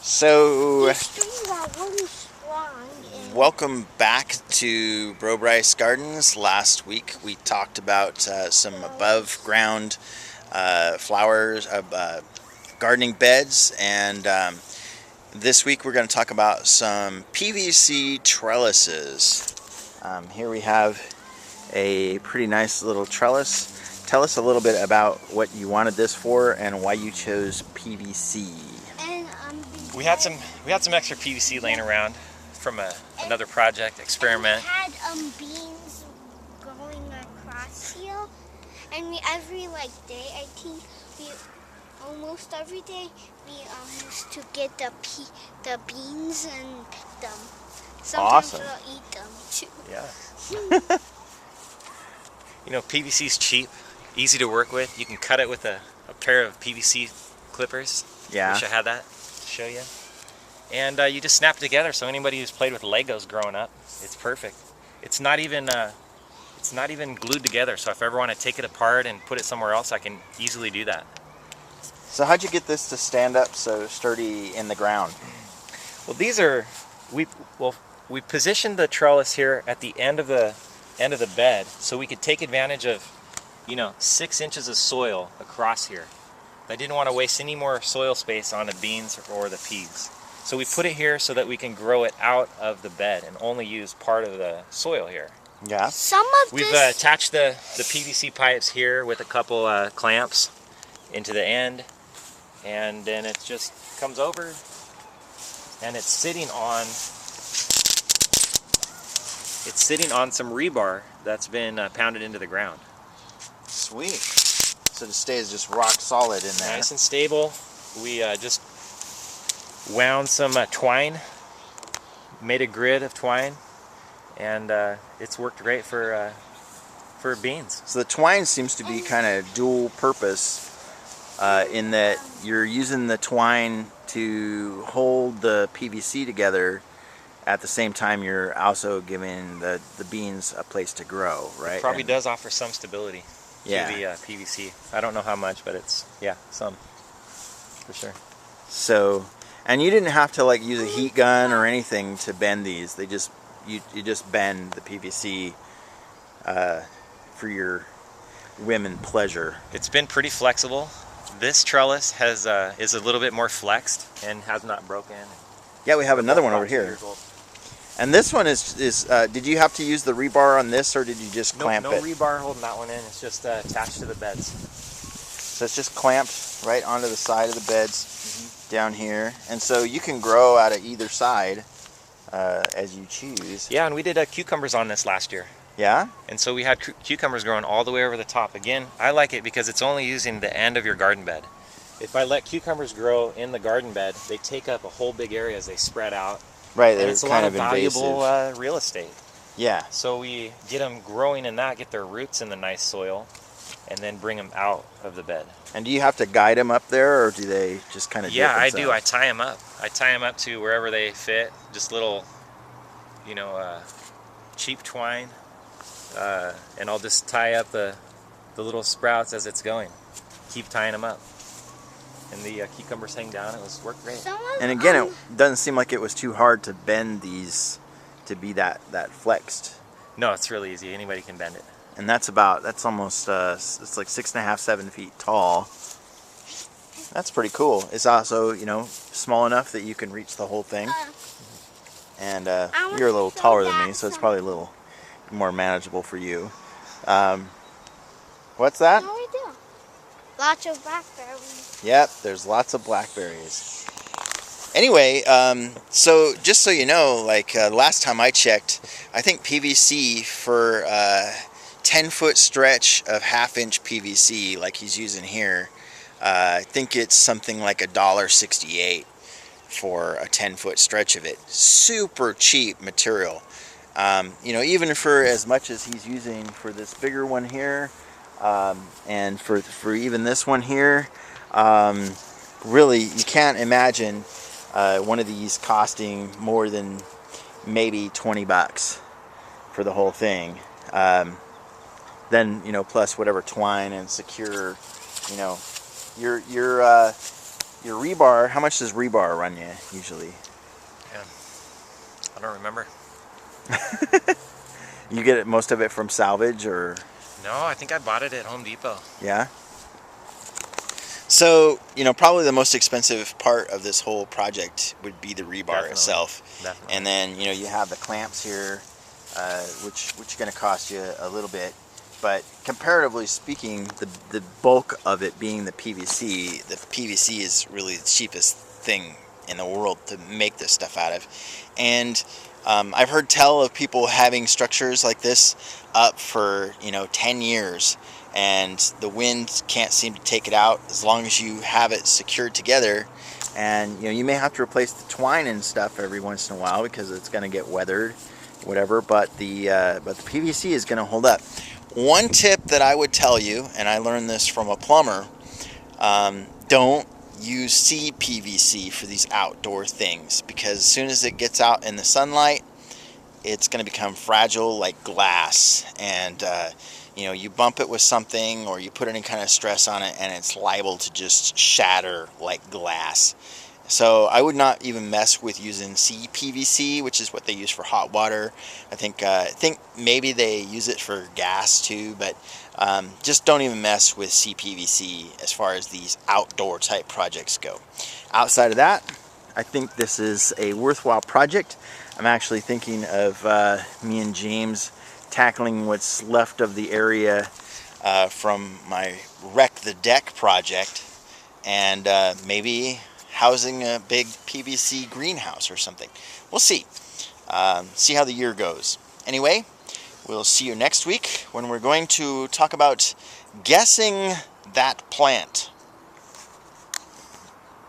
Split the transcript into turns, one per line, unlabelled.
So,
These trees are really strong.
welcome back to BroBryceGardens. Last week we talked about some above ground flowers, gardening beds, and this week we're going to talk about some PVC trellises. Here we have a pretty nice little trellis. Tell us a little bit about what you wanted this for and why you chose PVC.
We had some extra PVC laying around from another project experiment.
We had beans growing across here, and every day, I think almost every day we used to get the beans and pick them. Sometimes
Awesome.
we'll eat them too.
Yeah. You know, PVC's cheap, easy to work with. You can cut it with a pair of PVC clippers.
Yeah.
Wish I had that to show you. And you just snap it together. So anybody who's played with Legos growing up, it's perfect. It's not even glued together. So if I ever want to take it apart and put it somewhere else, I can easily do that.
So how'd you get this to stand up so sturdy in the ground?
Well, we positioned the trellis here at the end of the bed so we could take advantage of, 6 inches of soil across here. I didn't want to waste any more soil space on the beans or the peas. So we put it here so that we can grow it out of the bed and only use part of the soil here.
Yeah.
We've attached the PVC pipes here with a couple clamps into the end, and then it just comes over and it's sitting on some rebar that's been pounded into the ground.
Sweet. So it stays just rock solid in there.
Nice and stable. We just wound some twine, made a grid of twine, and it's worked great for beans.
So the twine seems to be kind of dual purpose in that you're using the twine to hold the PVC together. At the same time, you're also giving the beans a place to grow, right?
It probably does offer some stability to the PVC. I don't know how much, but it's, some, for sure.
So, and you didn't have to use a heat gun or anything to bend these. They just, you just bend the PVC for your whim and pleasure.
It's been pretty flexible. This trellis is a little bit more flexed and has not broken.
Yeah, we have another one over here. And this one is did you have to use the rebar on this, or did you just clamp it?
No rebar holding that one in. It's just attached to the beds.
So it's just clamped right onto the side of the beds down here. And so you can grow out of either side as you choose.
Yeah, and we did cucumbers on this last year.
Yeah?
And so we had cucumbers growing all the way over the top. Again, I like it because it's only using the end of your garden bed. If I let cucumbers grow in the garden bed, they take up a whole big area as they spread out.
Right,
and it's a lot of valuable real estate.
Yeah.
So we get them growing in that, get their roots in the nice soil, and then bring them out of the bed.
And do you have to guide them up there, or do they just kind of do it themselves?
I do. I tie them up. I tie them up to wherever they fit. Just little, cheap twine, and I'll just tie up the little sprouts as it's going. Keep tying them up. And the cucumbers hang down. It worked great.
And again, it doesn't seem like it was too hard to bend these to be that flexed.
No, it's really easy. Anybody can bend it.
And that's almost it's like 6.5, 7 feet tall. That's pretty cool. It's also small enough that you can reach the whole thing. And you're a little taller than me, so it's probably a little more manageable for you. What's that?
No, we do. Lots of blackberries.
Yep, there's lots of blackberries. Anyway, so just so you know, last time I checked, I think PVC for 10-foot stretch of half-inch PVC, like he's using here, I think it's something like $1.68 for a 10-foot stretch of it. Super cheap material. Even for as much as he's using for this bigger one here, and for even this one here, really you can't imagine one of these costing more than maybe $20 for the whole thing. Then plus whatever twine and secure, your rebar, how much does rebar run you usually?
Yeah. I don't remember.
You get most of it from salvage, or?
No, I think I bought it at Home Depot.
Yeah. So, you know, probably the most expensive part of this whole project would be the rebar
Definitely.
itself.
Definitely.
And then, you know, you have the clamps here, which are going to cost you a little bit. But comparatively speaking, the bulk of it being the PVC is really the cheapest thing in the world to make this stuff out of. And I've heard tell of people having structures like this up for, you know, 10 years, and the wind can't seem to take it out as long as you have it secured together. And, you know, you may have to replace the twine and stuff every once in a while because it's going to get weathered, whatever, but the PVC is going to hold up. One tip that I would tell you, and I learned this from a plumber, don't use CPVC for these outdoor things, because as soon as it gets out in the sunlight, it's going to become fragile like glass, and you know, you bump it with something or you put any kind of stress on it and it's liable to just shatter like glass. So I would not even mess with using CPVC, which is what they use for hot water. I think maybe they use it for gas too, but just don't even mess with CPVC as far as these outdoor type projects go. Outside of that, I think this is a worthwhile project. I'm actually thinking of me and James tackling what's left of the area from my Wreck the Deck project, and maybe housing a big PVC greenhouse or something. We'll see. See how the year goes. Anyway, we'll see you next week when we're going to talk about guessing that plant.